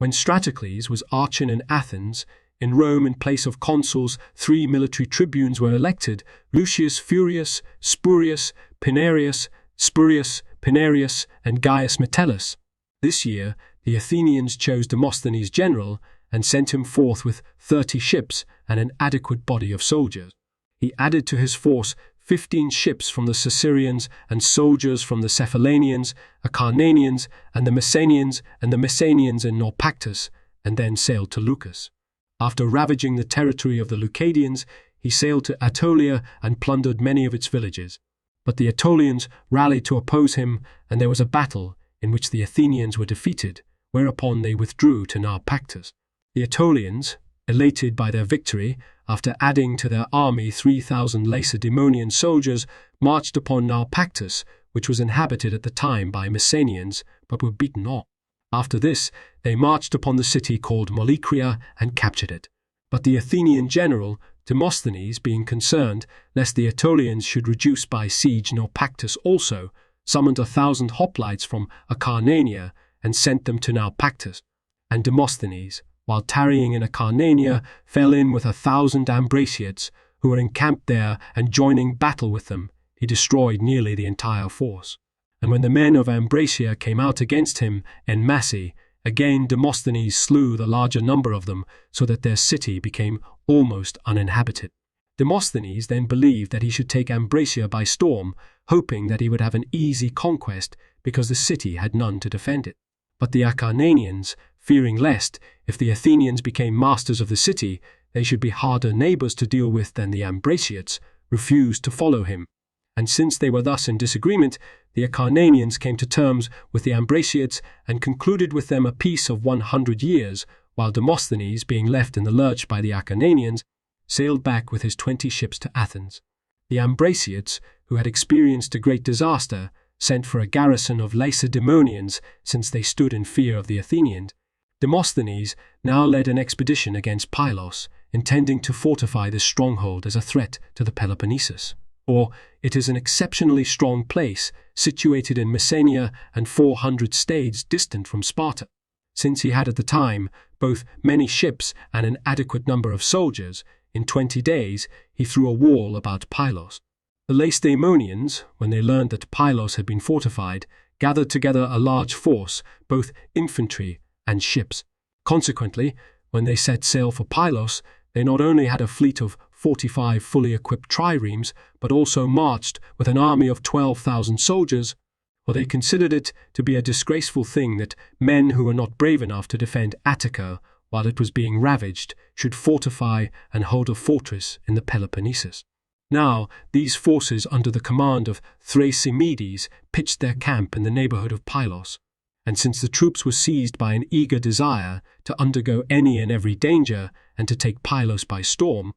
When Stratocles was archon in Athens, in Rome in place of consuls 3 military tribunes were elected, Lucius Furius, Spurius, Pinarius, and Gaius Metellus. This year the Athenians chose Demosthenes general and sent him forth with 30 ships and an adequate body of soldiers. He added to his force 15 ships from the Caesarians and soldiers from the Cephallenians, Acarnanians, and the Messenians in Naupactus, and then sailed to Leucas. After ravaging the territory of the Leucadians, he sailed to Aetolia and plundered many of its villages. But the Aetolians rallied to oppose him, and there was a battle in which the Athenians were defeated, whereupon they withdrew to Naupactus. The Aetolians, elated by their victory, after adding to their army 3,000 Lacedaemonian soldiers, marched upon Naupactus, which was inhabited at the time by Messenians, but were beaten off. After this, they marched upon the city called Molycria and captured it. But the Athenian general, Demosthenes, being concerned lest the Aetolians should reduce by siege Naupactus also, summoned 1,000 hoplites from Acarnania and sent them to Naupactus. And Demosthenes, while tarrying in Acarnania, fell in with 1,000 Ambraciots who were encamped there, and joining battle with them, he destroyed nearly the entire force. And when the men of Ambracia came out against him en masse, again Demosthenes slew the larger number of them, so that their city became almost uninhabited. Demosthenes then believed that he should take Ambracia by storm, hoping that he would have an easy conquest because the city had none to defend it. But the Acarnanians, fearing lest, if the Athenians became masters of the city, they should be harder neighbors to deal with than the Ambraciots, refused to follow him. And since they were thus in disagreement, the Acarnanians came to terms with the Ambraciots and concluded with them a peace of 100 years, while Demosthenes, being left in the lurch by the Acarnanians, sailed back with his 20 ships to Athens. The Ambraciots, who had experienced a great disaster, sent for a garrison of Lacedaemonians, since they stood in fear of the Athenians. Demosthenes now led an expedition against Pylos, intending to fortify this stronghold as a threat to the Peloponnesus. For it is an exceptionally strong place, situated in Messenia and 400 stades distant from Sparta. Since he had at the time both many ships and an adequate number of soldiers, in 20 days he threw a wall about Pylos. The Lacedaemonians, when they learned that Pylos had been fortified, gathered together a large force, both infantry and ships. Consequently, when they set sail for Pylos, they not only had a fleet of 45 fully equipped triremes, but also marched with an army of 12,000 soldiers, for they considered it to be a disgraceful thing that men who were not brave enough to defend Attica while it was being ravaged should fortify and hold a fortress in the Peloponnesus. Now, these forces under the command of Thrasymedes pitched their camp in the neighborhood of Pylos, and since the troops were seized by an eager desire to undergo any and every danger and to take Pylos by storm,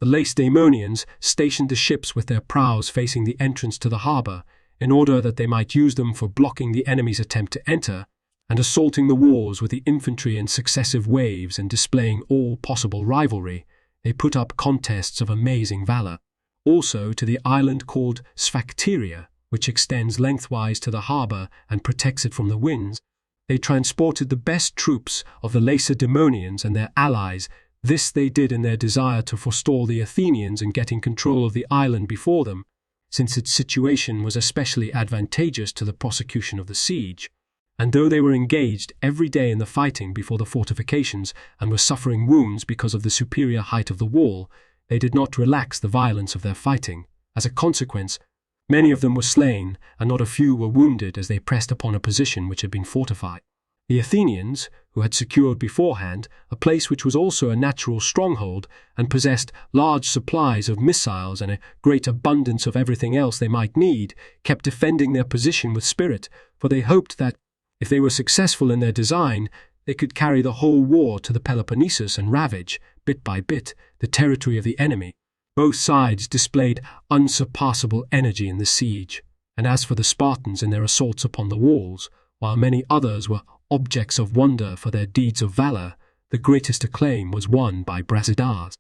the Lacedaemonians stationed the ships with their prows facing the entrance to the harbor, in order that they might use them for blocking the enemy's attempt to enter, and assaulting the walls with the infantry in successive waves and displaying all possible rivalry, they put up contests of amazing valor. Also to the island called Sphacteria, which extends lengthwise to the harbor and protects it from the winds, they transported the best troops of the Lacedaemonians and their allies. This they did in their desire to forestall the Athenians in getting control of the island before them, since its situation was especially advantageous to the prosecution of the siege. And though they were engaged every day in the fighting before the fortifications and were suffering wounds because of the superior height of the wall, they did not relax the violence of their fighting. As a consequence, many of them were slain, and not a few were wounded as they pressed upon a position which had been fortified. The Athenians, who had secured beforehand a place which was also a natural stronghold and possessed large supplies of missiles and a great abundance of everything else they might need, kept defending their position with spirit, for they hoped that, if they were successful in their design, they could carry the whole war to the Peloponnesus and ravage, bit by bit, the territory of the enemy. Both sides displayed unsurpassable energy in the siege, and as for the Spartans in their assaults upon the walls, while many others were objects of wonder for their deeds of valor, the greatest acclaim was won by Brasidas.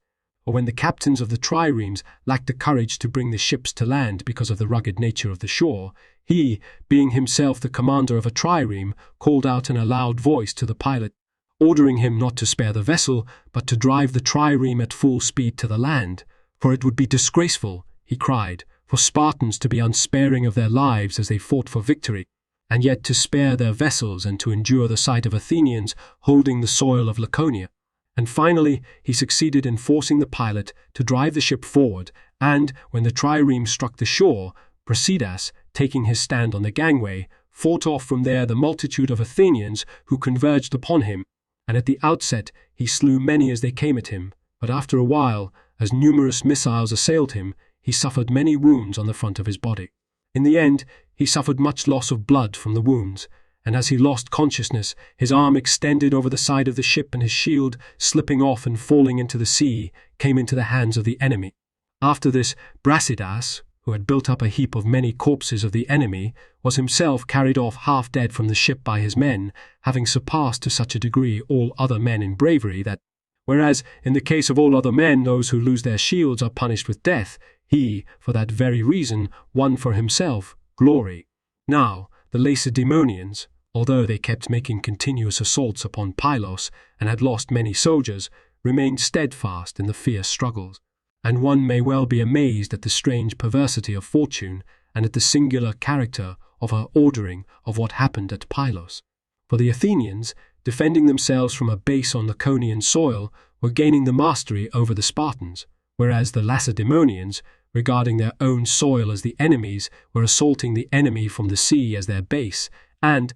Or when the captains of the triremes lacked the courage to bring the ships to land because of the rugged nature of the shore, he, being himself the commander of a trireme, called out in a loud voice to the pilot, ordering him not to spare the vessel, but to drive the trireme at full speed to the land, for it would be disgraceful, he cried, for Spartans to be unsparing of their lives as they fought for victory, and yet to spare their vessels and to endure the sight of Athenians holding the soil of Laconia. And finally, he succeeded in forcing the pilot to drive the ship forward, and, when the trireme struck the shore, Brasidas, taking his stand on the gangway, fought off from there the multitude of Athenians who converged upon him, and at the outset he slew many as they came at him, but after a while, as numerous missiles assailed him, he suffered many wounds on the front of his body. In the end, he suffered much loss of blood from the wounds, and as he lost consciousness, his arm extended over the side of the ship and his shield, slipping off and falling into the sea, came into the hands of the enemy. After this, Brasidas, who had built up a heap of many corpses of the enemy, was himself carried off half dead from the ship by his men, having surpassed to such a degree all other men in bravery that, whereas in the case of all other men those who lose their shields are punished with death, he, for that very reason, won for himself glory. Now, the Lacedaemonians, although they kept making continuous assaults upon Pylos and had lost many soldiers, remained steadfast in the fierce struggles. And one may well be amazed at the strange perversity of fortune and at the singular character of her ordering of what happened at Pylos. For the Athenians, defending themselves from a base on Laconian soil, were gaining the mastery over the Spartans, whereas the Lacedaemonians, regarding their own soil as the enemy's, were assaulting the enemy from the sea as their base, and,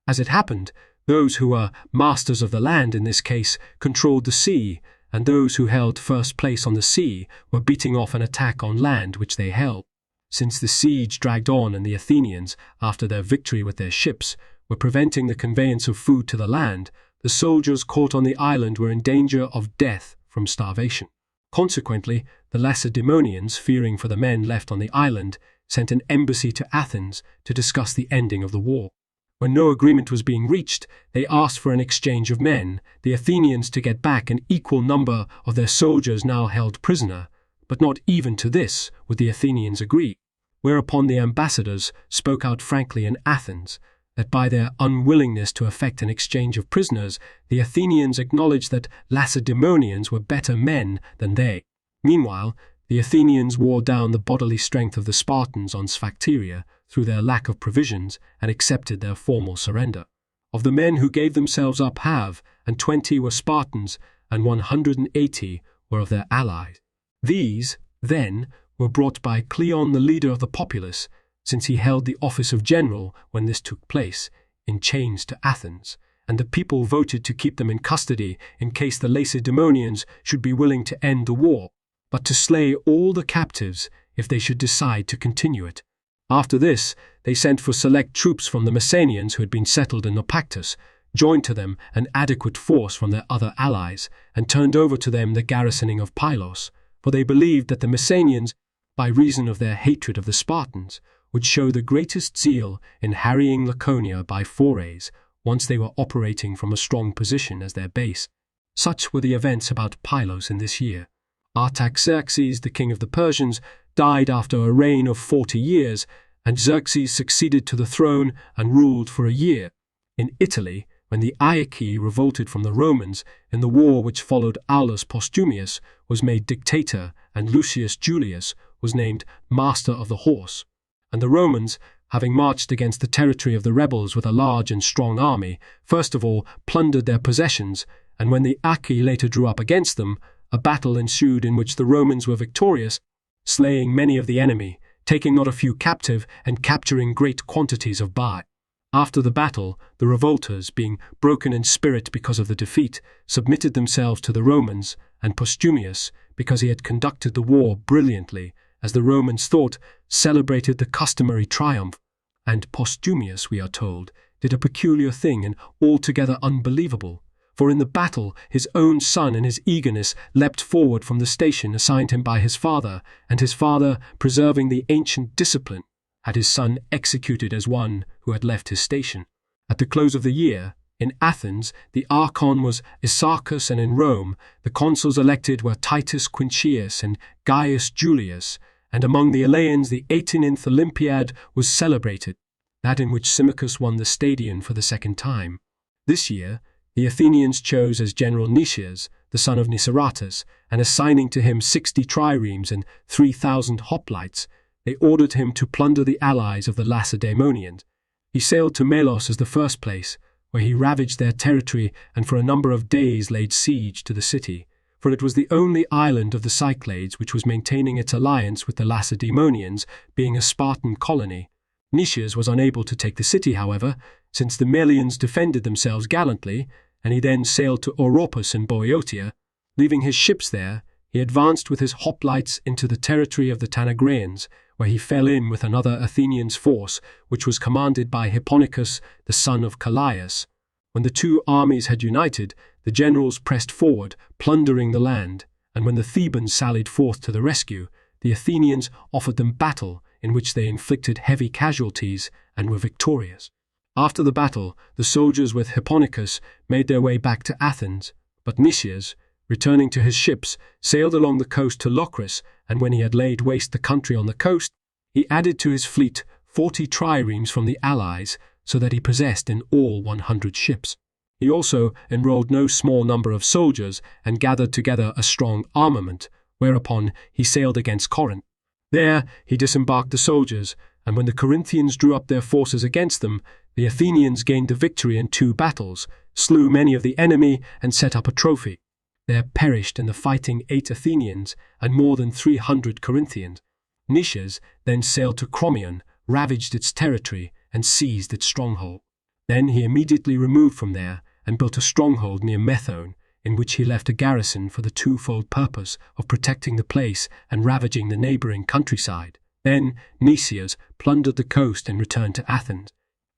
as it happened, those who were masters of the land in this case controlled the sea, and those who held first place on the sea were beating off an attack on land which they held. Since the siege dragged on and the Athenians, after their victory with their ships, were preventing the conveyance of food to the land, the soldiers caught on the island were in danger of death from starvation. Consequently, the Lacedaemonians, fearing for the men left on the island, sent an embassy to Athens to discuss the ending of the war. When no agreement was being reached, they asked for an exchange of men, the Athenians to get back an equal number of their soldiers now held prisoner, but not even to this would the Athenians agree, whereupon the ambassadors spoke out frankly in Athens, that by their unwillingness to effect an exchange of prisoners, the Athenians acknowledged that Lacedaemonians were better men than they. Meanwhile, the Athenians wore down the bodily strength of the Spartans on Sphacteria through their lack of provisions and accepted their formal surrender. Of the men who gave themselves up half, and 20 were Spartans, and 180 were of their allies. These, then, were brought by Cleon, the leader of the populace, since he held the office of general when this took place, in chains to Athens, and the people voted to keep them in custody in case the Lacedaemonians should be willing to end the war, but to slay all the captives if they should decide to continue it. After this, they sent for select troops from the Messenians who had been settled in Naupactus, joined to them an adequate force from their other allies, and turned over to them the garrisoning of Pylos, for they believed that the Messenians, by reason of their hatred of the Spartans, would show the greatest zeal in harrying Laconia by forays once they were operating from a strong position as their base. Such were the events about Pylos in this year. Artaxerxes, the king of the Persians, died after a reign of 40 years, and Xerxes succeeded to the throne and ruled for a year. In Italy, when the Aeaci revolted from the Romans in the war which followed, Aulus Postumius was made dictator and Lucius Julius was named master of the horse. And the Romans, having marched against the territory of the rebels with a large and strong army, first of all plundered their possessions, and when the Aeaci later drew up against them, a battle ensued in which the Romans were victorious, slaying many of the enemy, taking not a few captive, and capturing great quantities of buy. After the battle, the revolters, being broken in spirit because of the defeat, submitted themselves to the Romans, and Postumius, because he had conducted the war brilliantly, as the Romans thought, celebrated the customary triumph. And Postumius, we are told, did a peculiar thing and altogether unbelievable, for in the battle his own son in his eagerness leapt forward from the station assigned him by his father, and his father, preserving the ancient discipline, had his son executed as one who had left his station. At the close of the year, in Athens, the archon was Isarchus, and in Rome, the consuls elected were Titus Quincius and Gaius Julius, and among the Eleans the 18th Olympiad was celebrated, that in which Symmachus won the Stadion for the second time. This year, The Athenians chose as general Nicias, the son of Niceratus, and assigning to him 60 triremes and 3,000 hoplites, they ordered him to plunder the allies of the Lacedaemonians. He sailed to Melos as the first place, where he ravaged their territory and for a number of days laid siege to the city, for it was the only island of the Cyclades which was maintaining its alliance with the Lacedaemonians, being a Spartan colony. Nicias was unable to take the city, however, since the Melians defended themselves gallantly, and he then sailed to Oropus in Boeotia. Leaving his ships there, he advanced with his hoplites into the territory of the Tanagraeans, where he fell in with another Athenian's force, which was commanded by Hipponicus, the son of Callias. When the two armies had united, the generals pressed forward, plundering the land, and when the Thebans sallied forth to the rescue, the Athenians offered them battle, in which they inflicted heavy casualties and were victorious. After the battle, the soldiers with Hipponicus made their way back to Athens, but Nicias, returning to his ships, sailed along the coast to Locris, and when he had laid waste the country on the coast, he added to his fleet 40 triremes from the allies, so that he possessed in all 100 ships. He also enrolled no small number of soldiers and gathered together a strong armament, whereupon he sailed against Corinth. There he disembarked the soldiers, and when the Corinthians drew up their forces against them, the Athenians gained the victory in 2 battles, slew many of the enemy, and set up a trophy. There perished in the fighting 8 Athenians and more than 300 Corinthians. Nicias then sailed to Crommyon, ravaged its territory, and seized its stronghold. Then he immediately removed from there and built a stronghold near Methone, in which he left a garrison for the twofold purpose of protecting the place and ravaging the neighboring countryside. Then Nicias plundered the coast and returned to Athens.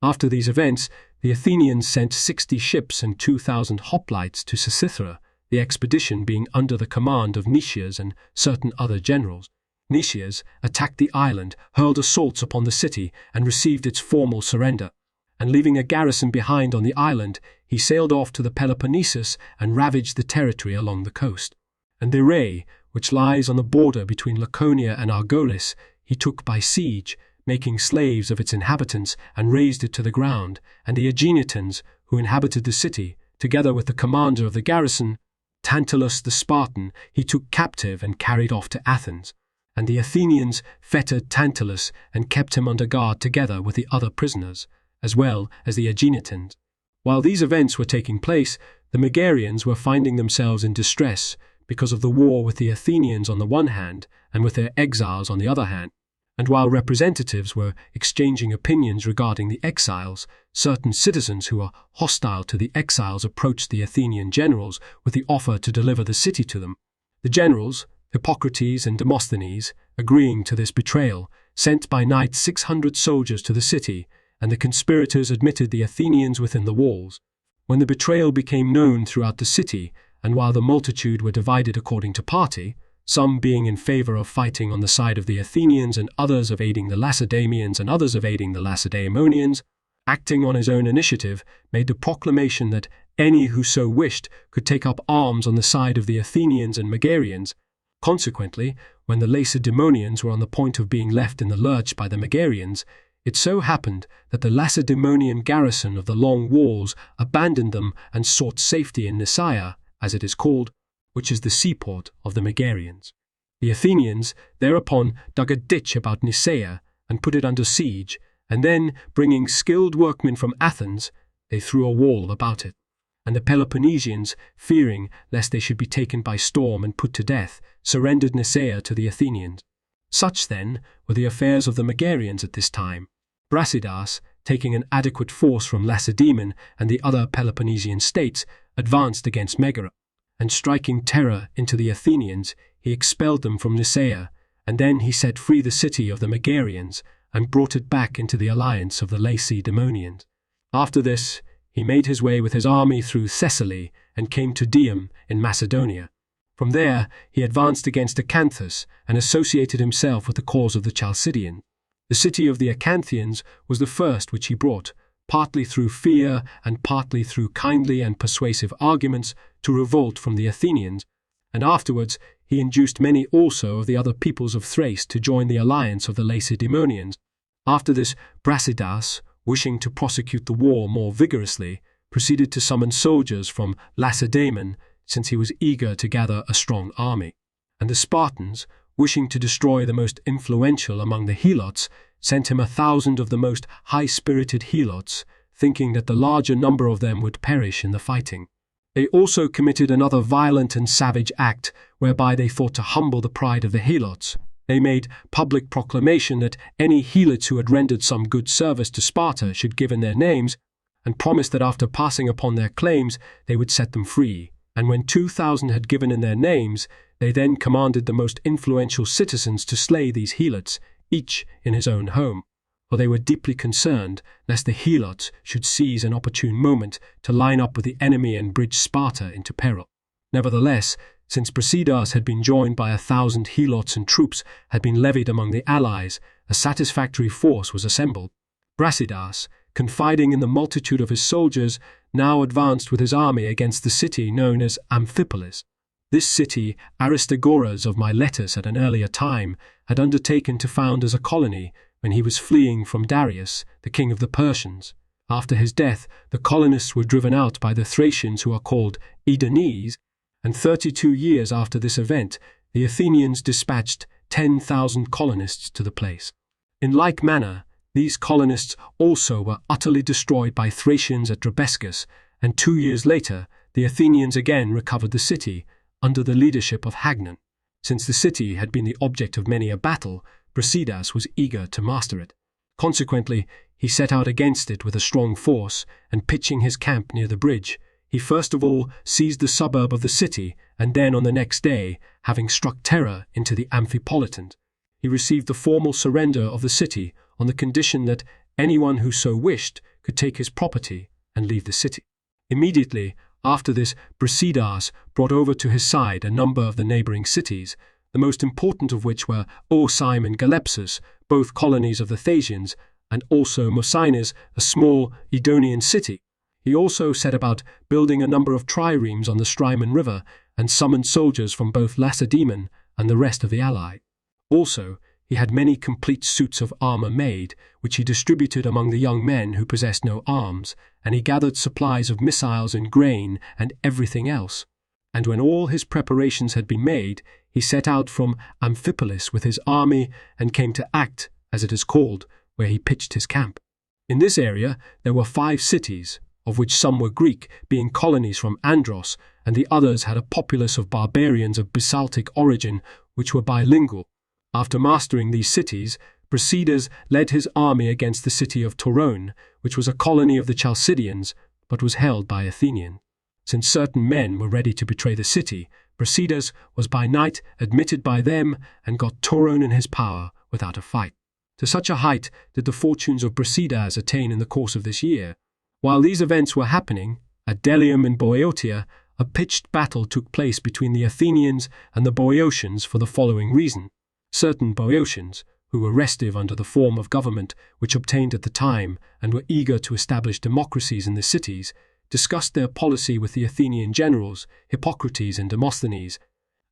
After these events, the Athenians sent 60 ships and 2,000 hoplites to Scythera, the expedition being under the command of Nicias and certain other generals. Nicias attacked the island, hurled assaults upon the city, and received its formal surrender. And leaving a garrison behind on the island, he sailed off to the Peloponnesus and ravaged the territory along the coast. And Diray, which lies on the border between Laconia and Argolis, he took by siege, making slaves of its inhabitants, and razed it to the ground, and the Aeginetans, who inhabited the city, together with the commander of the garrison, Tantalus the Spartan, he took captive and carried off to Athens. And the Athenians fettered Tantalus and kept him under guard together with the other prisoners, as well as the Aeginetans. While these events were taking place, the Megarians were finding themselves in distress because of the war with the Athenians on the one hand and with their exiles on the other hand. And while representatives were exchanging opinions regarding the exiles, certain citizens who were hostile to the exiles approached the Athenian generals with the offer to deliver the city to them. The generals, Hippocrates and Demosthenes, agreeing to this betrayal, sent by night 600 soldiers to the city, and the conspirators admitted the Athenians within the walls. When the betrayal became known throughout the city, and while the multitude were divided according to party, some being in favor of fighting on the side of the Athenians and others of aiding the Lacedaemonians and others of aiding the Lacedaemonians, acting on his own initiative, made the proclamation that any who so wished could take up arms on the side of the Athenians and Megarians. Consequently, when the Lacedaemonians were on the point of being left in the lurch by the Megarians, it so happened that the Lacedaemonian garrison of the Long Walls abandoned them and sought safety in Nisaea, as it is called, which is the seaport of the Megarians. The Athenians thereupon dug a ditch about Nisaea and put it under siege, and then, bringing skilled workmen from Athens, they threw a wall about it. And the Peloponnesians, fearing lest they should be taken by storm and put to death, surrendered Nisaea to the Athenians. Such, then, were the affairs of the Megarians at this time. Brasidas, taking an adequate force from Lacedaemon and the other Peloponnesian states, advanced against Megara, and striking terror into the Athenians, he expelled them from Nisaea, and then he set free the city of the Megarians, and brought it back into the alliance of the Lacedaemonians. After this, he made his way with his army through Thessaly, and came to Dium in Macedonia. From there, he advanced against Acanthus, and associated himself with the cause of the Chalcidians. The city of the Acanthians was the first which he brought, partly through fear and partly through kindly and persuasive arguments, to revolt from the Athenians, and afterwards he induced many also of the other peoples of Thrace to join the alliance of the Lacedaemonians. After this, Brasidas, wishing to prosecute the war more vigorously, proceeded to summon soldiers from Lacedaemon, since he was eager to gather a strong army. And the Spartans, wishing to destroy the most influential among the helots, sent him 1,000 of the most high-spirited helots, thinking that the larger number of them would perish in the fighting. They also committed another violent and savage act, whereby they thought to humble the pride of the helots. They made public proclamation that any helots who had rendered some good service to Sparta should give in their names, and promised that after passing upon their claims they would set them free. And when 2,000 had given in their names, they then commanded the most influential citizens to slay these helots, each in his own home, for they were deeply concerned lest the helots should seize an opportune moment to line up with the enemy and bridge Sparta into peril. Nevertheless, since Brasidas had been joined by 1,000 helots and troops had been levied among the allies, a satisfactory force was assembled. Brasidas, confiding in the multitude of his soldiers, now advanced with his army against the city known as Amphipolis. This city Aristagoras of Miletus at an earlier time had undertaken to found as a colony when he was fleeing from Darius, the king of the Persians. After his death, the colonists were driven out by the Thracians, who are called Edenese, and 32 years after this event, the Athenians dispatched 10,000 colonists to the place. In like manner, these colonists also were utterly destroyed by Thracians at Drabescus, and 2 years later, the Athenians again recovered the city, under the leadership of Hagnon. Since the city had been the object of many a battle, Brasidas was eager to master it. Consequently, he set out against it with a strong force, and pitching his camp near the bridge, he first of all seized the suburb of the city, and then on the next day, having struck terror into the Amphipolitan, he received the formal surrender of the city on the condition that anyone who so wished could take his property and leave the city. Immediately after this, Brasidas brought over to his side a number of the neighboring cities, the most important of which were Orsyme and Galepsus, both colonies of the Thasians, and also Mosines, a small Edonian city. He also set about building a number of triremes on the Strymon River, and summoned soldiers from both Lacedaemon and the rest of the ally. Also, he had many complete suits of armor made, which he distributed among the young men who possessed no arms, and he gathered supplies of missiles and grain and everything else. And when all his preparations had been made, he set out from Amphipolis with his army and came to Act, as it is called, where he pitched his camp. In this area there were 5 cities, of which some were Greek, being colonies from Andros, and the others had a populace of barbarians of basaltic origin, which were bilingual. After mastering these cities, Brasidas led his army against the city of Torone, which was a colony of the Chalcidians, but was held by Athenians. Since certain men were ready to betray the city, Brasidas was by night admitted by them and got Torone in his power without a fight. To such a height did the fortunes of Brasidas attain in the course of this year. While these events were happening, at Delium in Boeotia, a pitched battle took place between the Athenians and the Boeotians for the following reason. Certain Boeotians, who were restive under the form of government which obtained at the time and were eager to establish democracies in the cities, discussed their policy with the Athenian generals, Hippocrates and Demosthenes,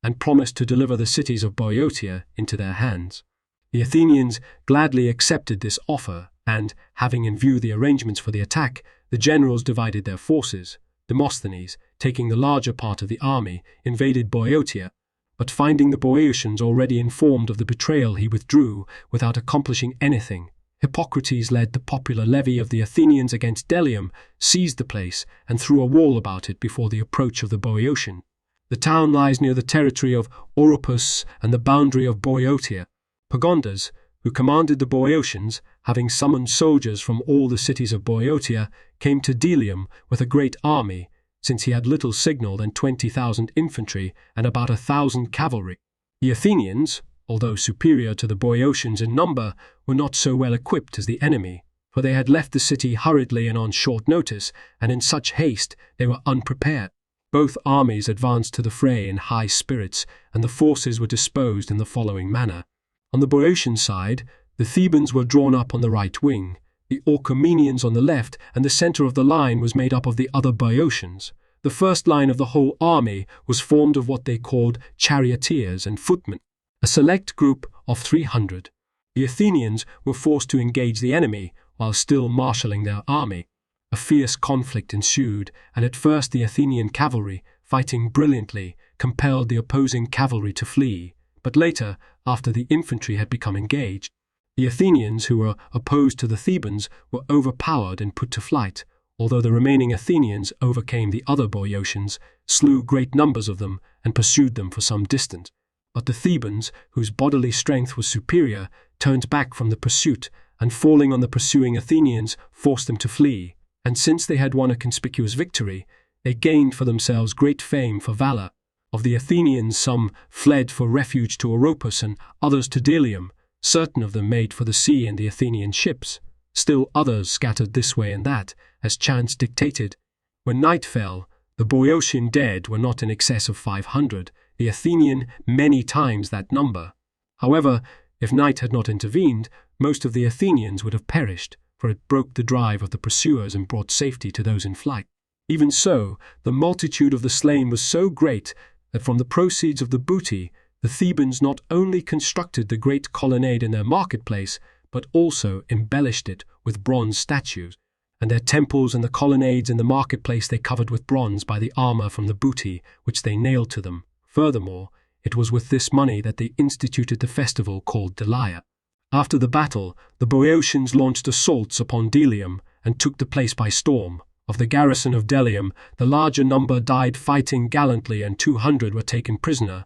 and promised to deliver the cities of Boeotia into their hands. The Athenians gladly accepted this offer, and, having in view the arrangements for the attack, the generals divided their forces. Demosthenes, taking the larger part of the army, invaded Boeotia, but finding the Boeotians already informed of the betrayal, he withdrew without accomplishing anything. Hippocrates led the popular levy of the Athenians against Delium, seized the place, and threw a wall about it before the approach of the Boeotian. The town lies near the territory of Oropus and the boundary of Boeotia. Pagondas, who commanded the Boeotians, having summoned soldiers from all the cities of Boeotia, came to Delium with a great army, since he had little signal and 20,000 infantry and about 1,000 cavalry. The Athenians, although superior to the Boeotians in number, were not so well equipped as the enemy, for they had left the city hurriedly and on short notice, and in such haste they were unprepared. Both armies advanced to the fray in high spirits, and the forces were disposed in the following manner. On the Boeotian side, the Thebans were drawn up on the right wing, the Orchomenians on the left, and the centre of the line was made up of the other Boeotians. The first line of the whole army was formed of what they called charioteers and footmen, a select group of 300. The Athenians were forced to engage the enemy while still marshalling their army. A fierce conflict ensued, and at first the Athenian cavalry, fighting brilliantly, compelled the opposing cavalry to flee, but later, after the infantry had become engaged, the Athenians who were opposed to the Thebans were overpowered and put to flight, although the remaining Athenians overcame the other Boeotians, slew great numbers of them, and pursued them for some distance. But the Thebans, whose bodily strength was superior, turned back from the pursuit, and falling on the pursuing Athenians, forced them to flee. And since they had won a conspicuous victory, they gained for themselves great fame for valor. Of the Athenians, some fled for refuge to Oropus and others to Delium. Certain of them made for the sea and the Athenian ships. Still others scattered this way and that, as chance dictated. When night fell, the Boeotian dead were not in excess of 500, the Athenian many times that number. However, if night had not intervened, most of the Athenians would have perished, for it broke the drive of the pursuers and brought safety to those in flight. Even so, the multitude of the slain was so great that from the proceeds of the booty, the Thebans not only constructed the great colonnade in their marketplace, but also embellished it with bronze statues, and their temples and the colonnades in the marketplace they covered with bronze by the armor from the booty which they nailed to them. Furthermore, it was with this money that they instituted the festival called Delia. After the battle, the Boeotians launched assaults upon Delium and took the place by storm. Of the garrison of Delium, the larger number died fighting gallantly and 200 were taken prisoner.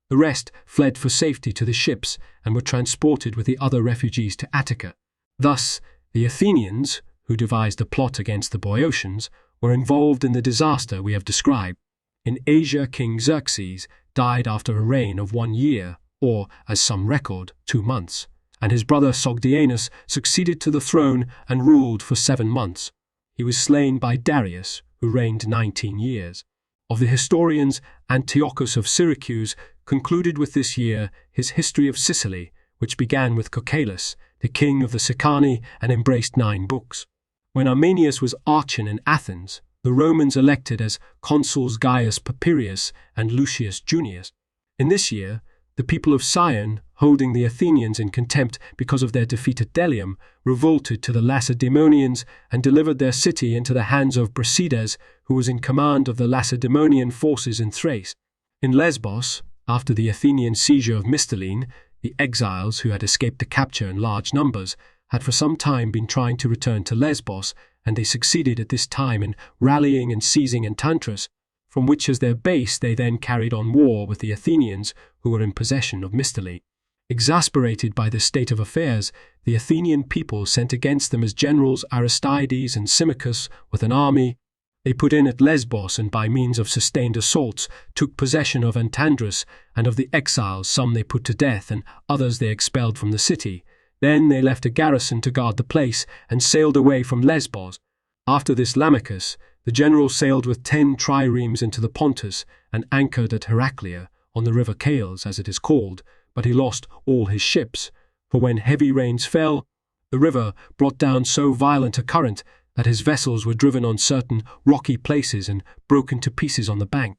The rest fled for safety to the ships and were transported with the other refugees to Attica. Thus, the Athenians, who devised the plot against the Boeotians, were involved in the disaster we have described. In Asia, King Xerxes died after a reign of 1 year, or, as some record, 2 months, and his brother Sogdianus succeeded to the throne and ruled for 7 months. He was slain by Darius, who reigned 19 years. Of the historians, Antiochus of Syracuse concluded with this year his History of Sicily, which began with Cocalus, the king of the Sicani, and embraced 9 books. When Arminius was archon in Athens, the Romans elected as consuls Gaius Papirius and Lucius Junius. In this year, the people of Sion, holding the Athenians in contempt because of their defeat at Delium, revolted to the Lacedaemonians and delivered their city into the hands of Brasidas, who was in command of the Lacedaemonian forces in Thrace. In Lesbos, after the Athenian seizure of Mytilene, the exiles who had escaped the capture in large numbers had for some time been trying to return to Lesbos, and they succeeded at this time in rallying and seizing Antantris, from which as their base they then carried on war with the Athenians who were in possession of Mytilene. Exasperated by this state of affairs, the Athenian people sent against them as generals Aristides and Symmachus with an army. They put in at Lesbos and by means of sustained assaults took possession of Antandrus, and of the exiles some they put to death and others they expelled from the city. Then they left a garrison to guard the place and sailed away from Lesbos. After this Lamachus, the general sailed with 10 triremes into the Pontus and anchored at Heraclea, on the river Cales as it is called, but he lost all his ships, for when heavy rains fell, the river brought down so violent a current that his vessels were driven on certain rocky places and broken to pieces on the bank.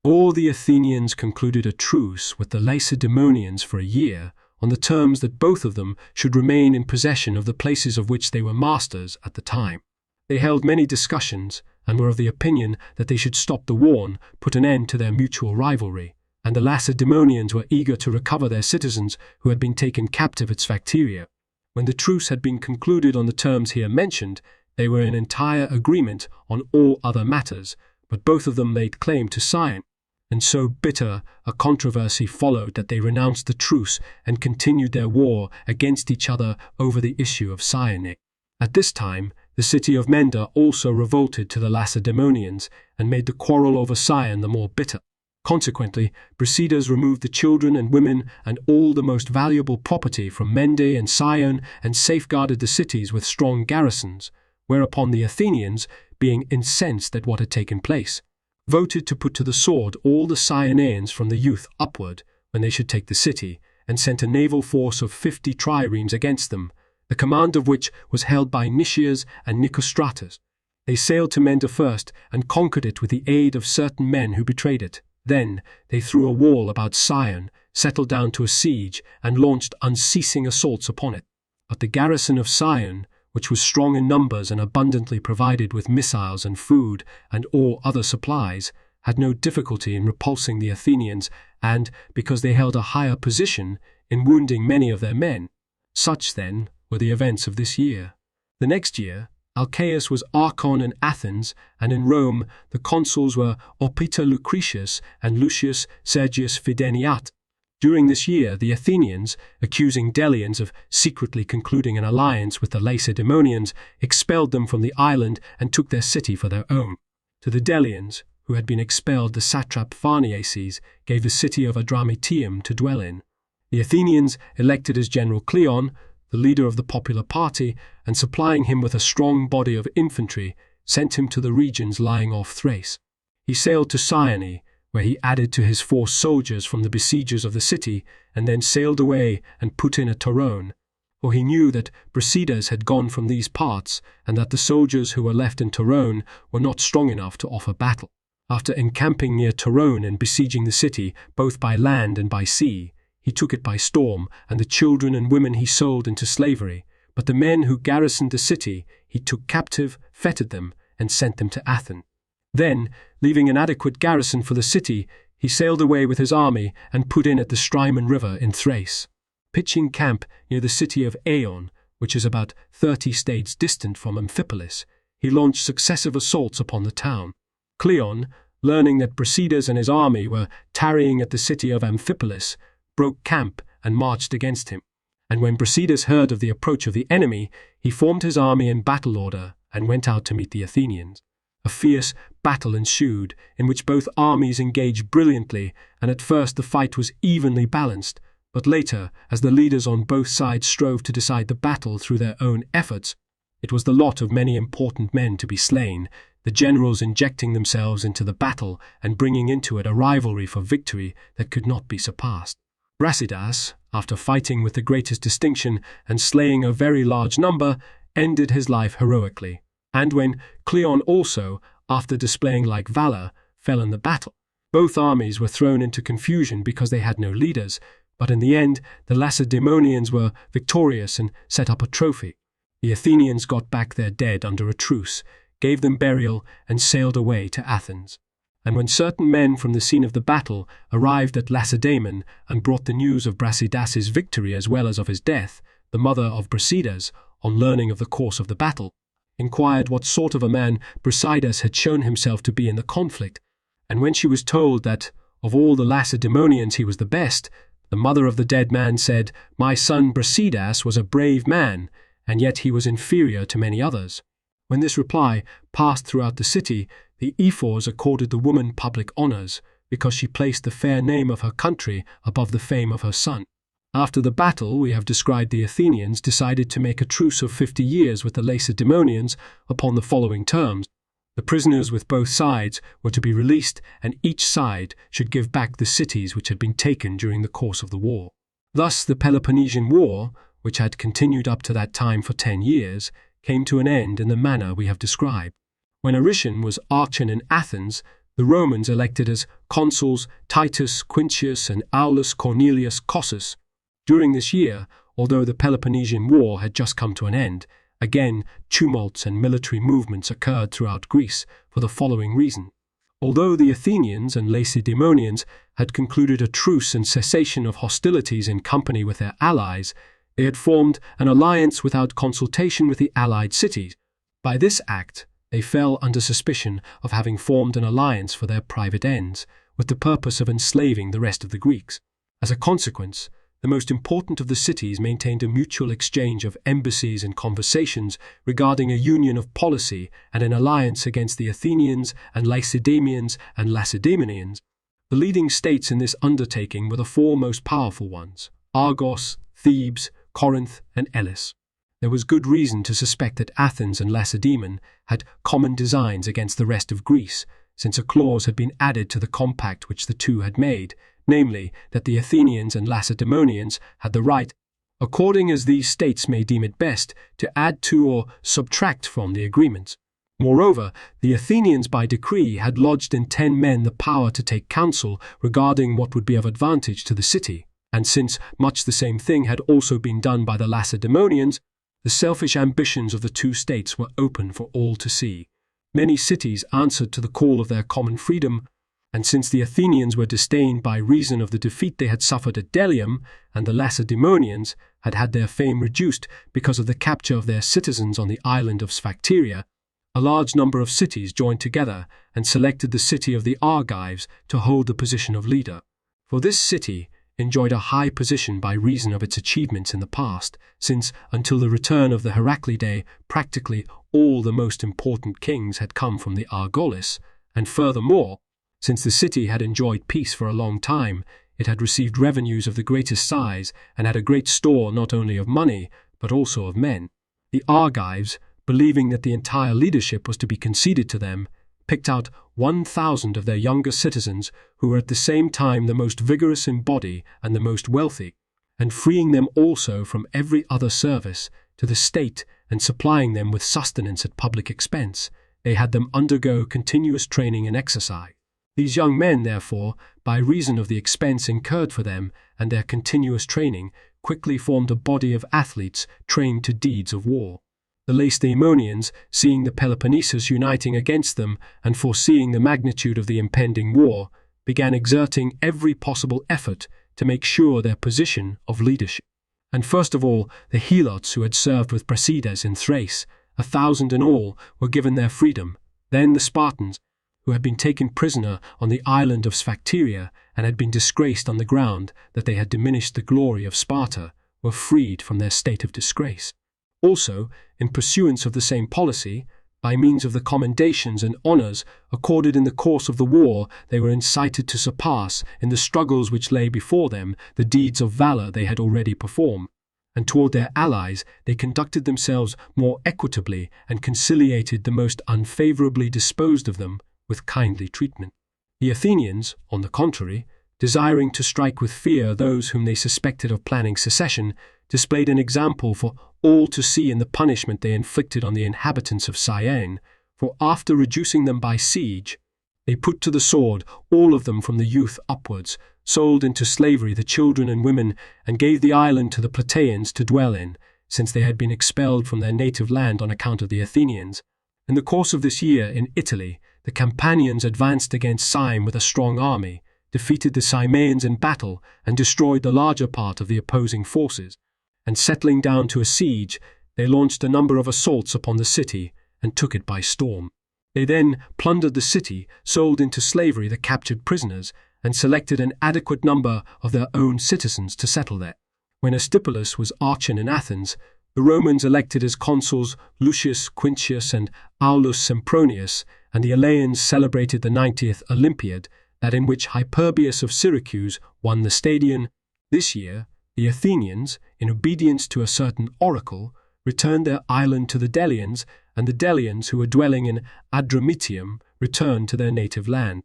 All the Athenians concluded a truce with the Lacedaemonians for a year, on the terms that both of them should remain in possession of the places of which they were masters at the time. They held many discussions, and were of the opinion that they should stop the war and put an end to their mutual rivalry, and the Lacedaemonians were eager to recover their citizens who had been taken captive at Sphacteria. When the truce had been concluded on the terms here mentioned, they were in entire agreement on all other matters, but both of them laid claim to Sion, and so bitter a controversy followed that they renounced the truce and continued their war against each other over the issue of Sion. At this time, the city of Menda also revolted to the Lacedaemonians and made the quarrel over Sion the more bitter. Consequently, Brasidas removed the children and women and all the most valuable property from Mende and Sion and safeguarded the cities with strong garrisons, whereupon the Athenians, being incensed at what had taken place, voted to put to the sword all the Sionaeans from the youth upward when they should take the city, and sent a naval force of 50 triremes against them, the command of which was held by Nicias and Nicostratus. They sailed to Menda first and conquered it with the aid of certain men who betrayed it. Then they threw a wall about Sion, settled down to a siege, and launched unceasing assaults upon it. But the garrison of Sion, which was strong in numbers and abundantly provided with missiles and food and all other supplies, had no difficulty in repulsing the Athenians and, because they held a higher position, in wounding many of their men. Such, then, were the events of this year. The next year, Alcaeus was archon in Athens, and in Rome the consuls were Opita Lucretius and Lucius Sergius Fideniat. During this year, the Athenians, accusing Delians of secretly concluding an alliance with the Lacedaemonians, expelled them from the island and took their city for their own. To the Delians, who had been expelled, the satrap Pharnaces gave the city of Adramyttium to dwell in. The Athenians elected as General Cleon, the leader of the popular party, and supplying him with a strong body of infantry, sent him to the regions lying off Thrace. He sailed to Cyane, where he added to his force soldiers from the besiegers of the city, and then sailed away and put in at Torone, for he knew that Brasidas had gone from these parts, and that the soldiers who were left in Torone were not strong enough to offer battle. After encamping near Torone and besieging the city, both by land and by sea, he took it by storm, and the children and women he sold into slavery. But the men who garrisoned the city he took captive, fettered them, and sent them to Athens. Then, leaving an adequate garrison for the city, he sailed away with his army and put in at the Strymon River in Thrace. Pitching camp near the city of Aeon, which is about 30 stades distant from Amphipolis, he launched successive assaults upon the town. Cleon, learning that Brasidas and his army were tarrying at the city of Amphipolis, broke camp and marched against him. And when Brasidas heard of the approach of the enemy, he formed his army in battle order and went out to meet the Athenians. A fierce battle ensued, in which both armies engaged brilliantly, and at first the fight was evenly balanced, but later, as the leaders on both sides strove to decide the battle through their own efforts, it was the lot of many important men to be slain, the generals injecting themselves into the battle and bringing into it a rivalry for victory that could not be surpassed. Brasidas, after fighting with the greatest distinction and slaying a very large number, ended his life heroically. And when Cleon also, after displaying like valor, fell in the battle, both armies were thrown into confusion because they had no leaders, but in the end the Lacedaemonians were victorious and set up a trophy. The Athenians got back their dead under a truce, gave them burial, and sailed away to Athens. And when certain men from the scene of the battle arrived at Lacedaemon and brought the news of Brasidas's victory as well as of his death, the mother of Brasidas, on learning of the course of the battle, inquired what sort of a man Brasidas had shown himself to be in the conflict, and when she was told that, of all the Lacedaemonians he was the best, the mother of the dead man said, "My son Brasidas was a brave man, and yet he was inferior to many others." When this reply passed throughout the city, the ephors accorded the woman public honors, because she placed the fair name of her country above the fame of her son. After the battle, we have described the Athenians decided to make a truce of 50 years with the Lacedaemonians upon the following terms. The prisoners with both sides were to be released, and each side should give back the cities which had been taken during the course of the war. Thus the Peloponnesian War, which had continued up to that time for 10 years, came to an end in the manner we have described. When Arician was archon in Athens, the Romans elected as consuls Titus Quincius and Aulus Cornelius Cossus. During this year, although the Peloponnesian War had just come to an end, again tumults and military movements occurred throughout Greece for the following reason. Although the Athenians and Lacedaemonians had concluded a truce and cessation of hostilities in company with their allies, they had formed an alliance without consultation with the allied cities. By this act, they fell under suspicion of having formed an alliance for their private ends, with the purpose of enslaving the rest of the Greeks. As a consequence, the most important of the cities maintained a mutual exchange of embassies and conversations regarding a union of policy and an alliance against the Athenians and Lacedaemonians and Lacedaemonians. The leading states in this undertaking were the four most powerful ones: Argos, Thebes, Corinth, and Elis. There was good reason to suspect that Athens and Lacedaemon had common designs against the rest of Greece, since a clause had been added to the compact which the two had made, namely, that the Athenians and Lacedaemonians had the right, according as these states may deem it best, to add to or subtract from the agreements. Moreover, the Athenians by decree had lodged in 10 men the power to take counsel regarding what would be of advantage to the city, and since much the same thing had also been done by the Lacedaemonians, The selfish ambitions of the two states were open for all to see. Many cities answered to the call of their common freedom, and since the Athenians were disdained by reason of the defeat they had suffered at Delium, and the Lacedaemonians had had their fame reduced because of the capture of their citizens on the island of Sphacteria, a large number of cities joined together and selected the city of the Argives to hold the position of leader. For this city enjoyed a high position by reason of its achievements in the past, since, until the return of the Heraclidae, practically all the most important kings had come from the Argolis, and furthermore, since the city had enjoyed peace for a long time, it had received revenues of the greatest size and had a great store not only of money, but also of men. The Argives, believing that the entire leadership was to be conceded to them, picked out 1,000 of their younger citizens who were at the same time the most vigorous in body and the most wealthy, and freeing them also from every other service to the state and supplying them with sustenance at public expense, they had them undergo continuous training and exercise. These young men, therefore, by reason of the expense incurred for them and their continuous training, quickly formed a body of athletes trained to deeds of war. The Lacedaemonians, seeing the Peloponnesus uniting against them and foreseeing the magnitude of the impending war, began exerting every possible effort to make sure their position of leadership. And first of all, the Helots who had served with Brasidas in Thrace, 1,000 in all, were given their freedom. Then the Spartans, who had been taken prisoner on the island of Sphacteria and had been disgraced on the ground that they had diminished the glory of Sparta, were freed from their state of disgrace. Also, in pursuance of the same policy, by means of the commendations and honours accorded in the course of the war, they were incited to surpass, in the struggles which lay before them, the deeds of valour they had already performed. And toward their allies they conducted themselves more equitably and conciliated the most unfavourably disposed of them with kindly treatment. The Athenians, on the contrary, desiring to strike with fear those whom they suspected of planning secession, displayed an example for all to see in the punishment they inflicted on the inhabitants of Cyane, for after reducing them by siege, they put to the sword all of them from the youth upwards, sold into slavery the children and women, and gave the island to the Plataeans to dwell in, since they had been expelled from their native land on account of the Athenians. In the course of this year, in Italy, the Campanians advanced against Syme with a strong army, defeated the Cymaeans in battle, and destroyed the larger part of the opposing forces. And settling down to a siege, they launched a number of assaults upon the city and took it by storm. They then plundered the city, sold into slavery the captured prisoners, and selected an adequate number of their own citizens to settle there. When Astypulus was archon in Athens, the Romans elected as consuls Lucius Quincius and Aulus Sempronius, and the Eleans celebrated the 90th Olympiad, that in which Hyperbius of Syracuse won the Stadion. This year, the Athenians, in obedience to a certain oracle, returned their island to the Delians, and the Delians who were dwelling in Adramyttium returned to their native land.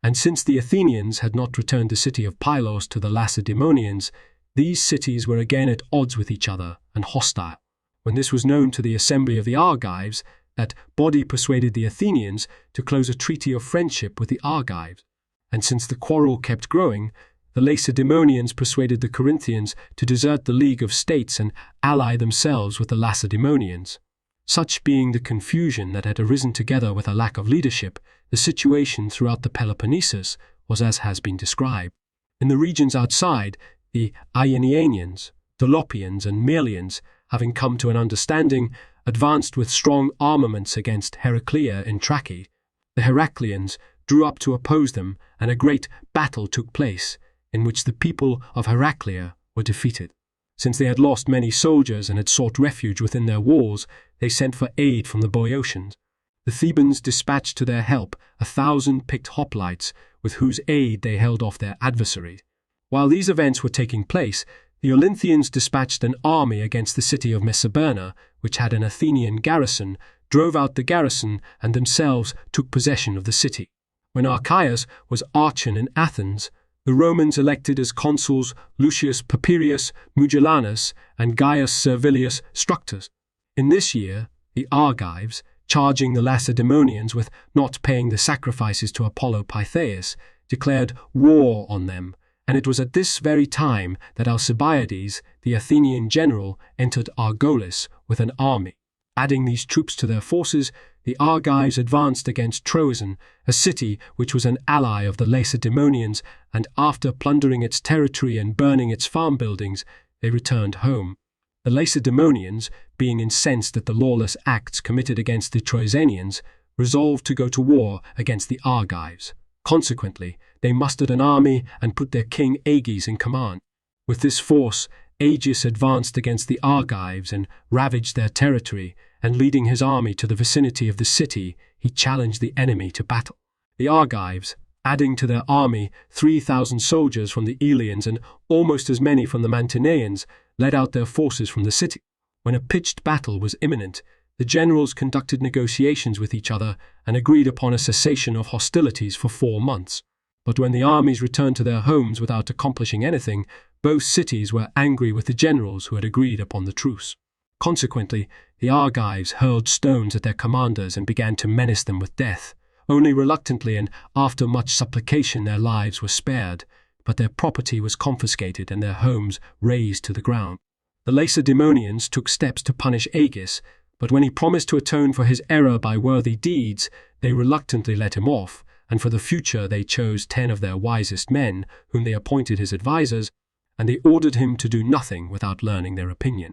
And since the Athenians had not returned the city of Pylos to the Lacedaemonians, these cities were again at odds with each other and hostile. When this was known to the assembly of the Argives, that body persuaded the Athenians to close a treaty of friendship with the Argives. And since the quarrel kept growing, the Lacedaemonians persuaded the Corinthians to desert the League of States and ally themselves with the Lacedaemonians. Such being the confusion that had arisen together with a lack of leadership, the situation throughout the Peloponnesus was as has been described. In the regions outside, the Ionianians, Dolopians and Melians, having come to an understanding, advanced with strong armaments against Heraclea in Trachea. The Heracleans drew up to oppose them, and a great battle took place, in which the people of Heraclea were defeated. Since they had lost many soldiers and had sought refuge within their walls, they sent for aid from the Boeotians. The Thebans dispatched to their help 1,000 picked hoplites, with whose aid they held off their adversaries. While these events were taking place, the Olynthians dispatched an army against the city of Messeberna, which had an Athenian garrison, drove out the garrison, and themselves took possession of the city. When Archias was archon in Athens, the Romans elected as consuls Lucius Papirius Mugellanus and Gaius Servilius Structus. In this year, the Argives, charging the Lacedaemonians with not paying the sacrifices to Apollo Pythaeus, declared war on them, And it was at this very time that Alcibiades, the Athenian general, entered Argolis with an army. Adding these troops to their forces, the Argives advanced against Troezen, a city which was an ally of the Lacedaemonians, and after plundering its territory and burning its farm buildings, they returned home. The Lacedaemonians, being incensed at the lawless acts committed against the Troezenians, resolved to go to war against the Argives. Consequently, they mustered an army and put their king Agis in command. With this force, Agis advanced against the Argives and ravaged their territory, and leading his army to the vicinity of the city, he challenged the enemy to battle. The Argives, adding to their army 3,000 soldiers from the Eleans and almost as many from the Mantineans, led out their forces from the city. When a pitched battle was imminent, the generals conducted negotiations with each other and agreed upon a cessation of hostilities for 4 months. But when the armies returned to their homes without accomplishing anything, both cities were angry with the generals who had agreed upon the truce. Consequently, the Argives hurled stones at their commanders and began to menace them with death. Only reluctantly and after much supplication their lives were spared, but their property was confiscated and their homes razed to the ground. The Lacedaemonians took steps to punish Agis, but when he promised to atone for his error by worthy deeds, they reluctantly let him off, and for the future they chose 10 of their wisest men, whom they appointed his advisers, and they ordered him to do nothing without learning their opinion.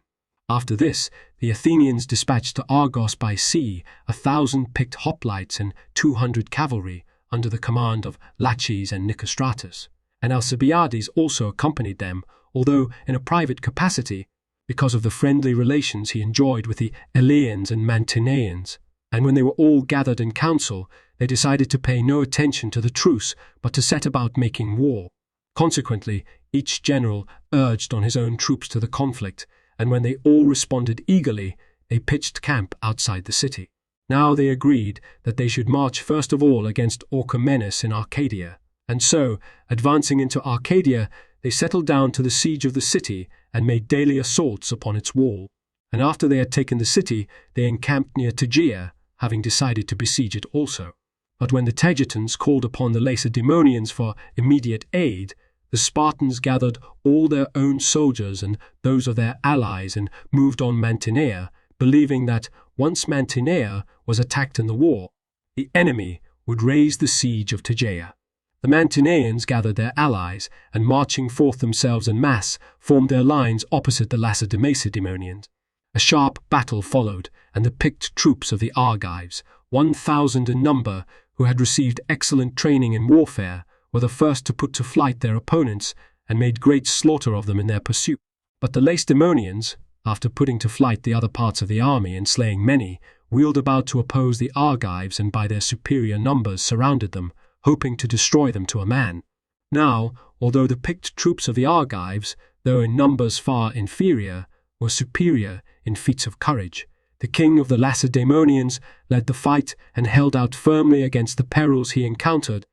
After this, the Athenians dispatched to Argos by sea 1,000 picked hoplites and 200 cavalry under the command of Laches and Nicostratus, and Alcibiades also accompanied them, although in a private capacity, because of the friendly relations he enjoyed with the Eleans and Mantineans. And when they were all gathered in council, they decided to pay no attention to the truce, but to set about making war. Consequently, each general urged on his own troops to the conflict, and when they all responded eagerly, they pitched camp outside the city. Now they agreed that they should march first of all against Orchomenus in Arcadia, and so, advancing into Arcadia, they settled down to the siege of the city and made daily assaults upon its wall. And after they had taken the city, they encamped near to Geer, having decided to besiege it also. But when the Tegetans called upon the Lacedaemonians for immediate aid, the Spartans gathered all their own soldiers and those of their allies and moved on Mantinea, believing that once Mantinea was attacked in the war, the enemy would raise the siege of Tegea. The Mantineans gathered their allies and, marching forth themselves en masse, formed their lines opposite the Lacedaemonians. A sharp battle followed, and the picked troops of the Argives, 1,000 in number, who had received excellent training in warfare, were the first to put to flight their opponents and made great slaughter of them in their pursuit. But the Lacedaemonians, after putting to flight the other parts of the army and slaying many, wheeled about to oppose the Argives and by their superior numbers surrounded them, hoping to destroy them to a man. Now, although the picked troops of the Argives, though in numbers far inferior, were superior in feats of courage, the king of the Lacedaemonians led the fight and held out firmly against the perils he encountered,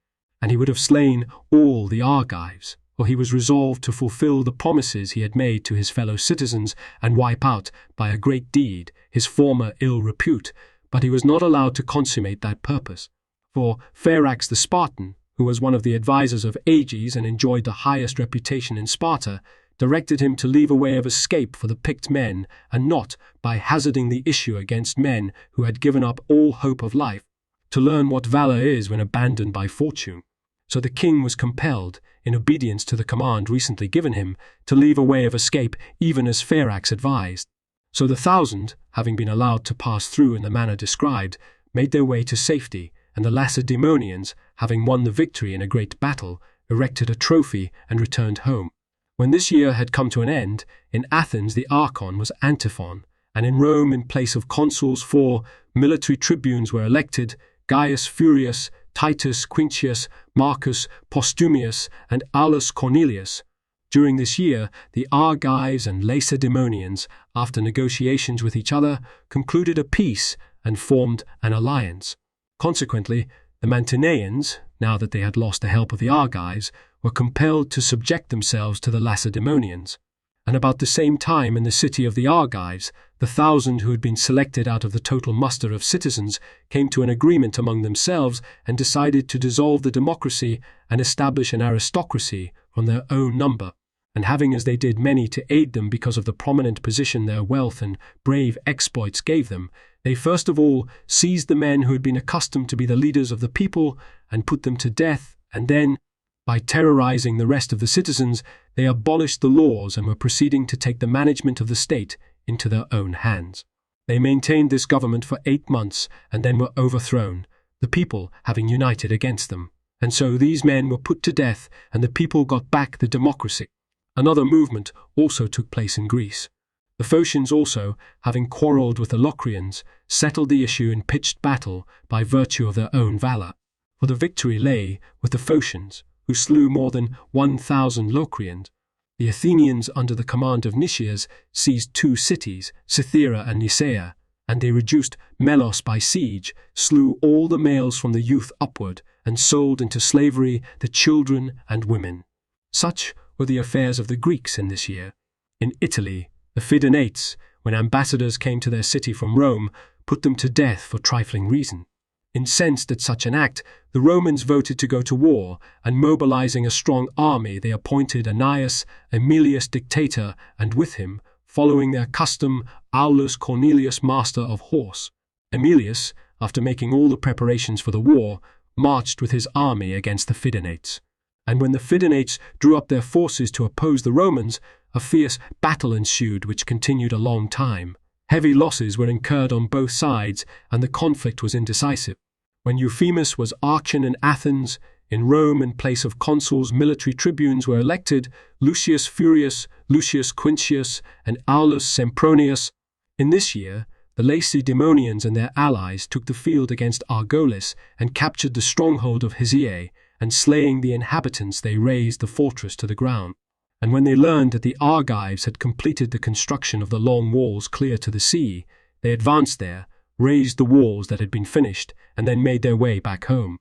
and he would have slain all the Argives, for he was resolved to fulfill the promises he had made to his fellow citizens and wipe out, by a great deed, his former ill repute, but he was not allowed to consummate that purpose. For Pharax the Spartan, who was one of the advisers of Agis and enjoyed the highest reputation in Sparta, directed him to leave a way of escape for the picked men, and not by hazarding the issue against men who had given up all hope of life, to learn what valor is when abandoned by fortune. So the king was compelled, in obedience to the command recently given him, to leave a way of escape even as Pharax advised. So the 1,000, having been allowed to pass through in the manner described, made their way to safety, and the Lacedaemonians, having won the victory in a great battle, erected a trophy and returned home. When this year had come to an end, in Athens the archon was Antiphon, and in Rome, in place of consuls, 4 military tribunes were elected: Gaius Furius, Titus Quincius, Marcus Postumius, and Aulus Cornelius. During this year, the Argives and Lacedaemonians, after negotiations with each other, concluded a peace and formed an alliance. Consequently, the Mantineans, now that they had lost the help of the Argives, were compelled to subject themselves to the Lacedaemonians. And about the same time, in the city of the Argives, the 1,000 who had been selected out of the total muster of citizens came to an agreement among themselves and decided to dissolve the democracy and establish an aristocracy from their own number, and having as they did many to aid them because of the prominent position their wealth and brave exploits gave them, they first of all seized the men who had been accustomed to be the leaders of the people and put them to death, and then, by terrorizing the rest of the citizens, they abolished the laws and were proceeding to take the management of the state into their own hands. They maintained this government for 8 months and then were overthrown, the people having united against them. And so these men were put to death and the people got back the democracy. Another movement also took place in Greece. The Phocians also, having quarrelled with the Locrians, settled the issue in pitched battle by virtue of their own valour. For the victory lay with the Phocians, who slew more than 1,000 Locrians. The Athenians, under the command of Nicias, seized 2 cities, Cythera and Nisaea, and they reduced Melos by siege, slew all the males from the youth upward, and sold into slavery the children and women. Such were the affairs of the Greeks in this year. In Italy, the Fidenates, when ambassadors came to their city from Rome, put them to death for trifling reason. Incensed at such an act, the Romans voted to go to war, and mobilizing a strong army, they appointed Annaeus Aemilius dictator, and with him, following their custom, Aulus Cornelius master of horse. Aemilius, after making all the preparations for the war, marched with his army against the Fidenates. And when the Fidenates drew up their forces to oppose the Romans, a fierce battle ensued which continued a long time. Heavy losses were incurred on both sides, and the conflict was indecisive. When Euphemus was archon in Athens, in Rome in place of consuls military tribunes were elected Lucius Furius, Lucius Quincius, and Aulus Sempronius. In this year, the Lacedaemonians and their allies took the field against Argolis and captured the stronghold of Hysiae, and slaying the inhabitants they razed the fortress to the ground. And when they learned that the Argives had completed the construction of the long walls clear to the sea, they advanced there, razed the walls that had been finished, and then made their way back home.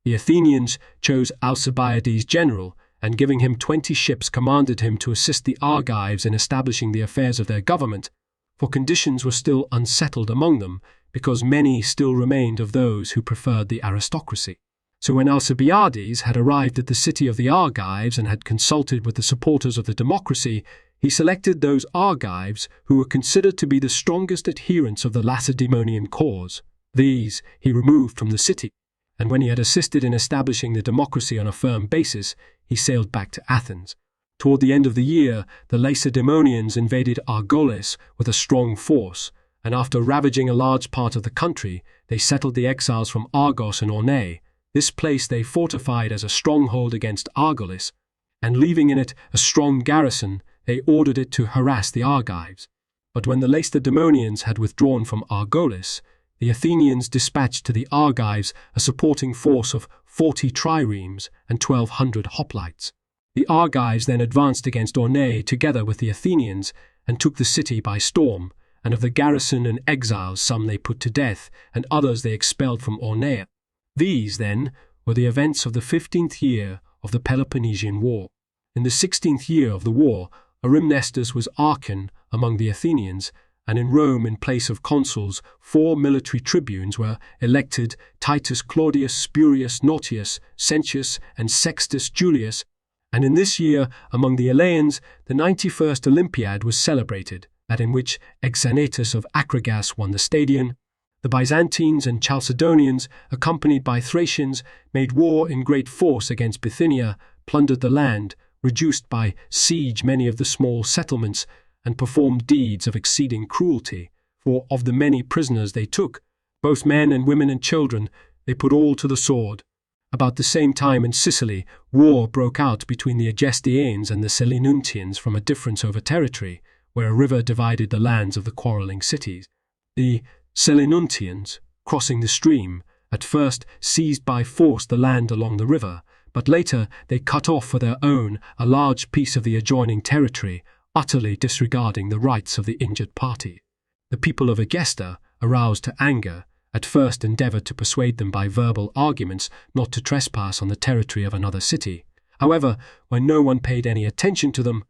The Athenians chose Alcibiades general, and giving him 20 ships commanded him to assist the Argives in establishing the affairs of their government, for conditions were still unsettled among them, because many still remained of those who preferred the aristocracy. So when Alcibiades had arrived at the city of the Argives and had consulted with the supporters of the democracy, he selected those Argives who were considered to be the strongest adherents of the Lacedaemonian cause. These he removed from the city, and when he had assisted in establishing the democracy on a firm basis, he sailed back to Athens. Toward the end of the year, the Lacedaemonians invaded Argolis with a strong force, and after ravaging a large part of the country, they settled the exiles from Argos and Orne. This place they fortified as a stronghold against Argolis, and leaving in it a strong garrison, they ordered it to harass the Argives. But when the Lacedaemonians had withdrawn from Argolis, the Athenians dispatched to the Argives a supporting force of 40 triremes and 1,200 hoplites. The Argives then advanced against Orne together with the Athenians and took the city by storm, and of the garrison and exiles some they put to death, and others they expelled from Orne. These, then, were the events of the 15th year of the Peloponnesian War. In the 16th year of the war, Orimnestus was archon among the Athenians, and in Rome, in place of consuls, 4 military tribunes were elected: Titus Claudius Spurius Nautius, Sentius, and Sextus Julius. And in this year, among the Eleans, the 91st Olympiad was celebrated, at in which Exanatus of Acragas won the stadion. The Byzantines and Chalcedonians, accompanied by Thracians, made war in great force against Bithynia, plundered the land, reduced by siege many of the small settlements, and performed deeds of exceeding cruelty, for of the many prisoners they took, both men and women and children, they put all to the sword. About the same time in Sicily, war broke out between the Egestianes and the Selinuntians from a difference over territory, where a river divided the lands of the quarrelling cities. The Selinuntians, crossing the stream, at first seized by force the land along the river, but later they cut off for their own a large piece of the adjoining territory, utterly disregarding the rights of the injured party. The people of Egesta, aroused to anger, at first endeavoured to persuade them by verbal arguments not to trespass on the territory of another city. However, when no one paid any attention to them,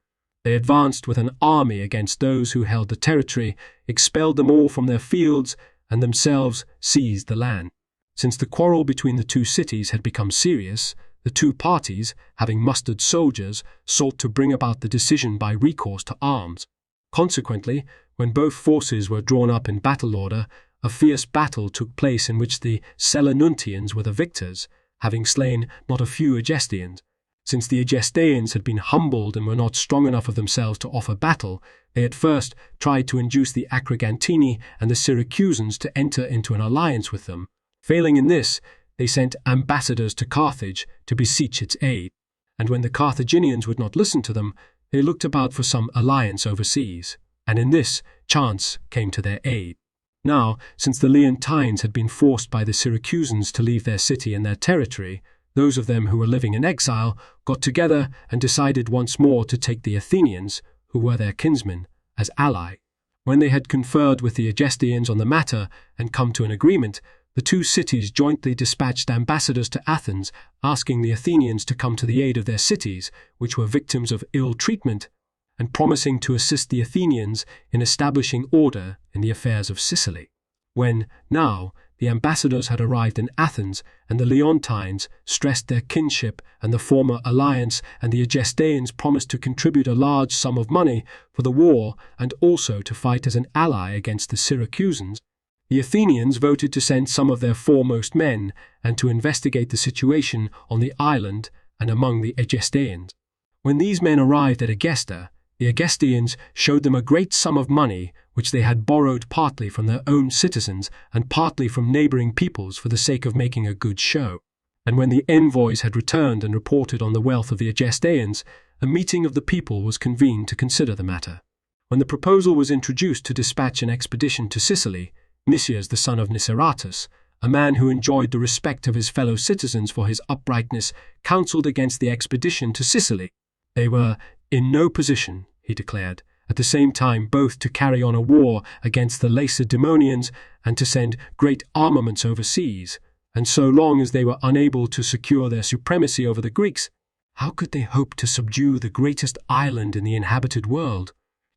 they advanced with an army against those who held the territory, expelled them all from their fields, and themselves seized the land. Since the quarrel between the two cities had become serious, The two parties, having mustered soldiers, sought to bring about the decision by recourse to arms. Consequently, when both forces were drawn up in battle order, a fierce battle took place in which the Selinuntians were the victors, having slain not a few Egestians. Since the Egestians had been humbled and were not strong enough of themselves to offer battle, they at first tried to induce the Agrigentini and the Syracusans to enter into an alliance with them. Failing in this, they sent ambassadors to Carthage to beseech its aid, and when the Carthaginians would not listen to them, they looked about for some alliance overseas, and in this, chance came to their aid. Now, since the Leontines had been forced by the Syracusans to leave their city and their territory, those of them who were living in exile got together and decided once more to take the Athenians, who were their kinsmen, as ally. When they had conferred with the Egestians on the matter and come to an agreement, the two cities jointly dispatched ambassadors to Athens, asking the Athenians to come to the aid of their cities, which were victims of ill treatment, and promising to assist the Athenians in establishing order in the affairs of Sicily. When, now, the ambassadors had arrived in Athens, and the Leontines stressed their kinship and the former alliance, and the Egestians promised to contribute a large sum of money for the war and also to fight as an ally against the Syracusans, the Athenians voted to send some of their foremost men and to investigate the situation on the island and among the Egestians. When these men arrived at Egesta, the Egestians showed them a great sum of money which they had borrowed partly from their own citizens and partly from neighboring peoples for the sake of making a good show. And when the envoys had returned and reported on the wealth of the Egestians, a meeting of the people was convened to consider the matter. When the proposal was introduced to dispatch an expedition to Sicily, Nicias, the son of Niceratus, a man who enjoyed the respect of his fellow citizens for his uprightness, counseled against the expedition to Sicily. They were in no position, he declared, at the same time both to carry on a war against the Lacedaemonians and to send great armaments overseas, and so long as they were unable to secure their supremacy over the Greeks, how could they hope to subdue the greatest island in the inhabited world?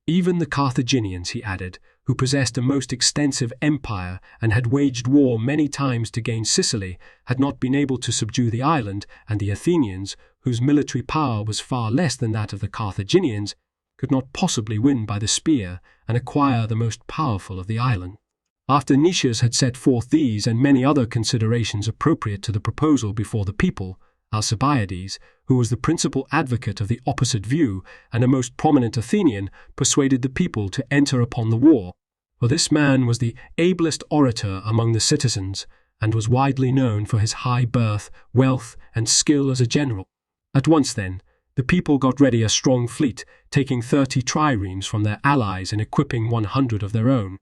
Even the Carthaginians, he added, who possessed a most extensive empire and had waged war many times to gain Sicily, had not been able to subdue the island, and the Athenians, whose military power was far less than that of the Carthaginians, could not possibly win by the spear and acquire the most powerful of the island. After Nicias had set forth these and many other considerations appropriate to the proposal before the people, Alcibiades, who was the principal advocate of the opposite view and a most prominent Athenian, persuaded the people to enter upon the war. For this man was the ablest orator among the citizens, and was widely known for his high birth, wealth, and skill as a general. At once, then, the people got ready a strong fleet, taking 30 triremes from their allies and equipping 100 of their own.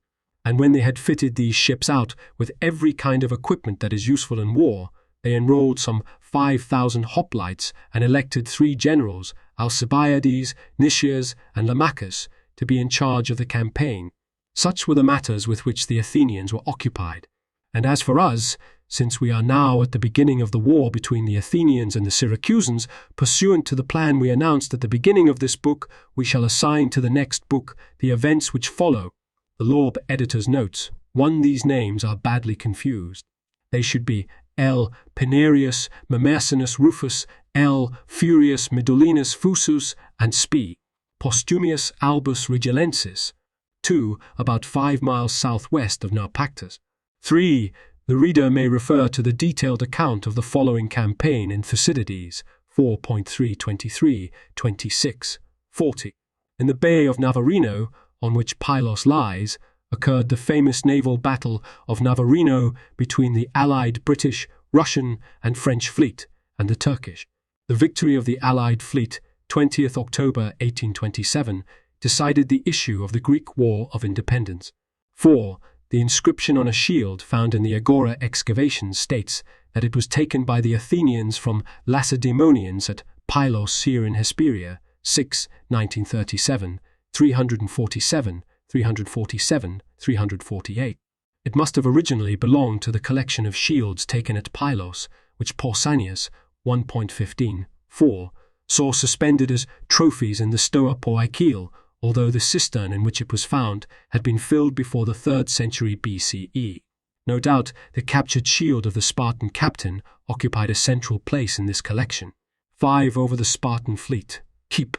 And when they had fitted these ships out with every kind of equipment that is useful in war, they enrolled some 5,000 hoplites and elected 3 generals, Alcibiades, Nicias, and Lamachus, to be in charge of the campaign. Such were the matters with which the Athenians were occupied. And as for us, since we are now at the beginning of the war between the Athenians and the Syracusans, pursuant to the plan we announced at the beginning of this book, we shall assign to the next book the events which follow. The Lorb editor's notes: 1. These names are badly confused. They should be L. Pinerius Mamercinus Rufus, L. Furius Midullinus Fusus, and Sp. Postumius Albus Rigilensis. 2. About 5 miles southwest of Naupactus. 3. The reader may refer to the detailed account of the following campaign in Thucydides 4.323, 26, 40. In the Bay of Navarino, on which Pylos lies, occurred the famous naval battle of Navarino between the allied British, Russian, and French fleet and the Turkish. The victory of the allied fleet, 20th October 1827, decided the issue of the Greek War of Independence. 4. The inscription on a shield found in the Agora excavations states that it was taken by the Athenians from Lacedaemonians at Pylos here in Hesperia, 6, 1937, 347, 347, 348. It must have originally belonged to the collection of shields taken at Pylos, which Pausanias, 1.15, 4, saw suspended as trophies in the Stoa Poikile, although the cistern in which it was found had been filled before the 3rd century BCE. No doubt the captured shield of the Spartan captain occupied a central place in this collection. 5 over the Spartan fleet. Keep.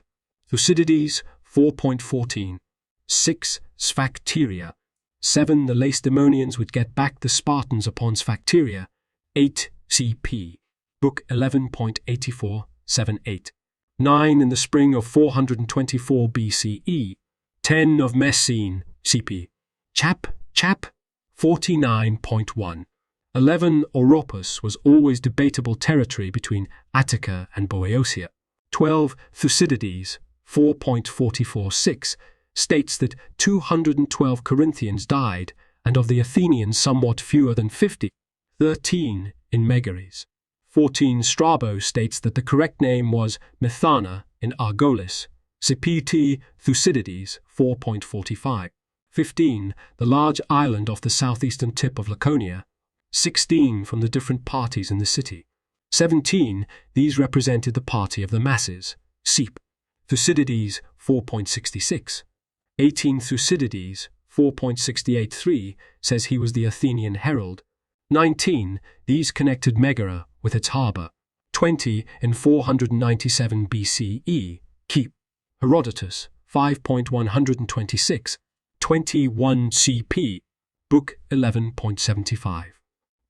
Thucydides, 4.14. 6. Sphacteria. 7. The Lacedaemonians would get back the Spartans upon Sphacteria. 8. CP. Book 11.84, 7-8. 9. In the spring of 424 BCE. 10 of Messene, CP. Chap. 49.1. 11. Oropus was always debatable territory between Attica and Boeotia. 12. Thucydides, 4.446, states that 212 Corinthians died, and of the Athenians somewhat fewer than 50. 13. In Megares. 14. Strabo states that the correct name was Methana in Argolis. Cpt. Thucydides, 4.45. 15. The large island off the southeastern tip of Laconia. 16. From the different parties in the city. 17. These represented the party of the masses. Seep. Thucydides, 4.66. 18. Thucydides, 4.683, says he was the Athenian herald. 19. These connected Megara with its harbour. 20. In 497 BCE. Keep. Herodotus, 5.126. 21 CP. Book 11.75.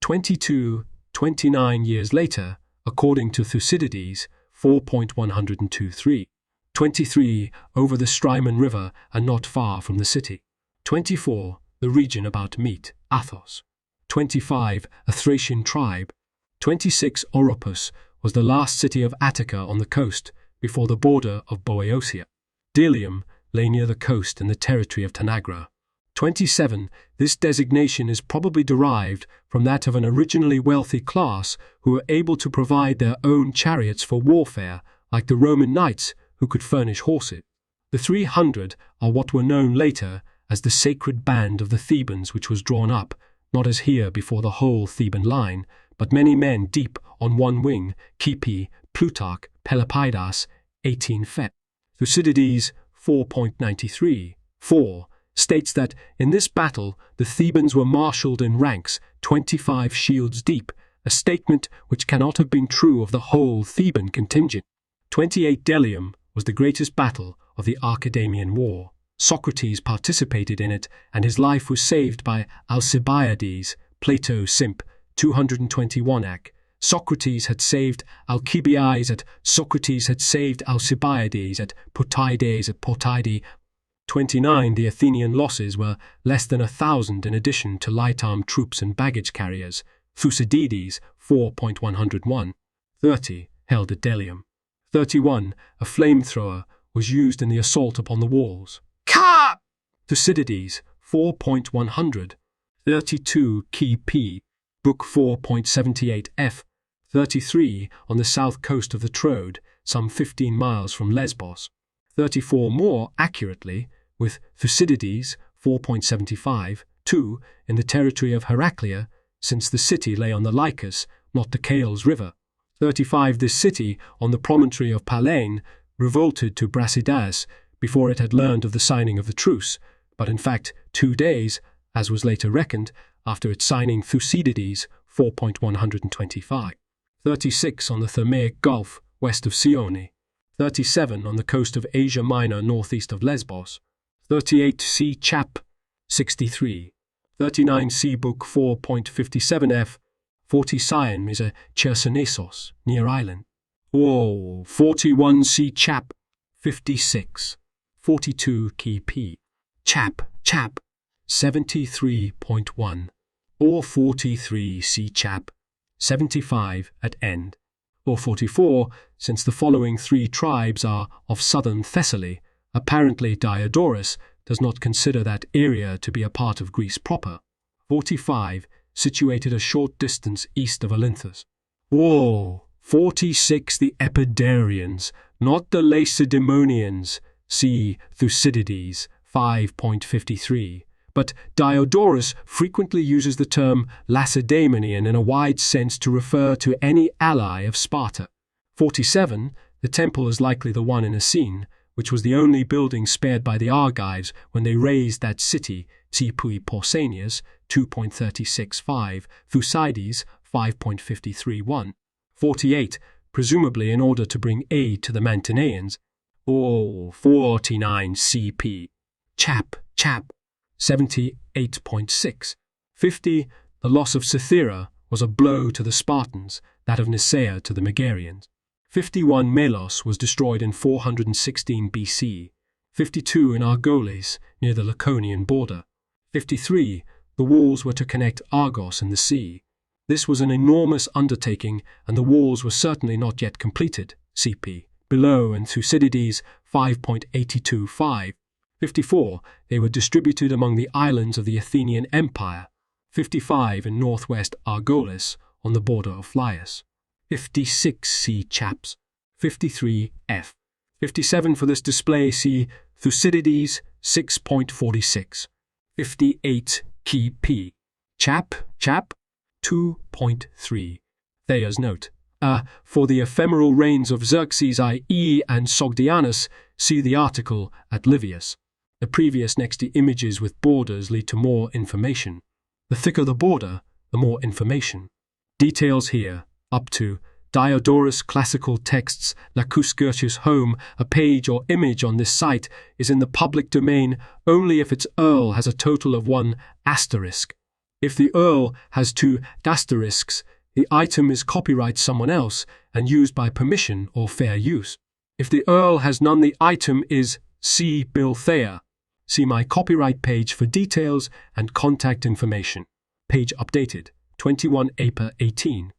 22. 29 years later, according to Thucydides, 4.123. 23. Over the Strymon River and not far from the city. 24. The region about Mete, Athos. 25. A Thracian tribe. 26. Oropus was the last city of Attica on the coast before the border of Boeotia. Delium lay near the coast in the territory of Tanagra. 27. This designation is probably derived from that of an originally wealthy class who were able to provide their own chariots for warfare, like the Roman knights who could furnish horses. The 300 are what were known later as the sacred band of the Thebans, which was drawn up, not as here before the whole Theban line, but many men deep on one wing, Kipi, Plutarch, Pelopidas, 18 Fet. Thucydides, 4.93, 4, states that in this battle the Thebans were marshalled in ranks 25 shields deep, a statement which cannot have been true of the whole Theban contingent. 28 Delium was the greatest battle of the Archidamian War. Socrates participated in it, and his life was saved by Alcibiades, Plato Simp, 221 Ac. Socrates had saved Alcibiades at Socrates had saved Alcibiades at Potides at Potide. 29. The Athenian losses were less than 1,000 in addition to light-armed troops and baggage carriers. Thucydides, 4.101. 30. Held at Delium. 31. A flamethrower was used in the assault upon the walls. Ka! Thucydides, 4.100. 32. Key P. Book 4.78 F. 33. On the south coast of the Troad, some 15 miles from Lesbos. 34. More accurately, with Thucydides, 4.75, 2, in the territory of Heraclea, since the city lay on the Lycus, not the Cales River. 35. This city, on the promontory of Pallene, revolted to Brasidas before it had learned of the signing of the truce, but in fact 2 days, as was later reckoned, after its signing. Thucydides, 4.125. 36. On the Thermaic Gulf, west of Sione. 37. On the coast of Asia Minor, northeast of Lesbos. 38. C. Chap. 63. 39. C. Book 4.57 F. 40. Sion is a Chersonesos, near island. 41. C. Chap. 56. 42. Key P. Chap. 73.1. Or 43. C. Chap. 75 at end. Or 44, since the following 3 tribes are of southern Thessaly, apparently Diodorus does not consider that area to be a part of Greece proper. 45, situated a short distance east of Olynthus. 46. The Epidaurians, not the Lacedaemonians, see Thucydides, 5.53. But Diodorus frequently uses the term Lacedaemonian in a wide sense to refer to any ally of Sparta. 47. The temple is likely the one in Essene, which was the only building spared by the Argives when they razed that city, Cipui Pausanias, 2.365, Thucydides, 5.531. 48, presumably in order to bring aid to the Mantineans, or 49 CP. Chap, 78.6. 50, the loss of Cythera was a blow to the Spartans, that of Nicaea to the Megarians. 51, Melos was destroyed in 416 BC. 52, in Argolis, near the Laconian border. 53, the walls were to connect Argos and the sea. This was an enormous undertaking, and the walls were certainly not yet completed, CP. Below in Thucydides 5.825. 54, they were distributed among the islands of the Athenian Empire. 55, in northwest Argolis, on the border of Phlius. 56, see chaps. 53, F. 57, for this display, see Thucydides 6.46. 58, key P. Chap. 2.3. Thayer's note. For the ephemeral reigns of Xerxes I.E. and Sogdianus, see the article at Livius. The previous next to images with borders lead to more information. The thicker the border, the more information. Details here, up to Diodorus Classical Texts, Lacuscurtius Home. A page or image on this site is in the public domain only if its URL has a total of 1 asterisk. If the URL has 2 asterisks, the item is copyright someone else and used by permission or fair use. If the URL has none, the item is C. Bill Thayer. See my copyright page for details and contact information. Page updated, 21 April 18.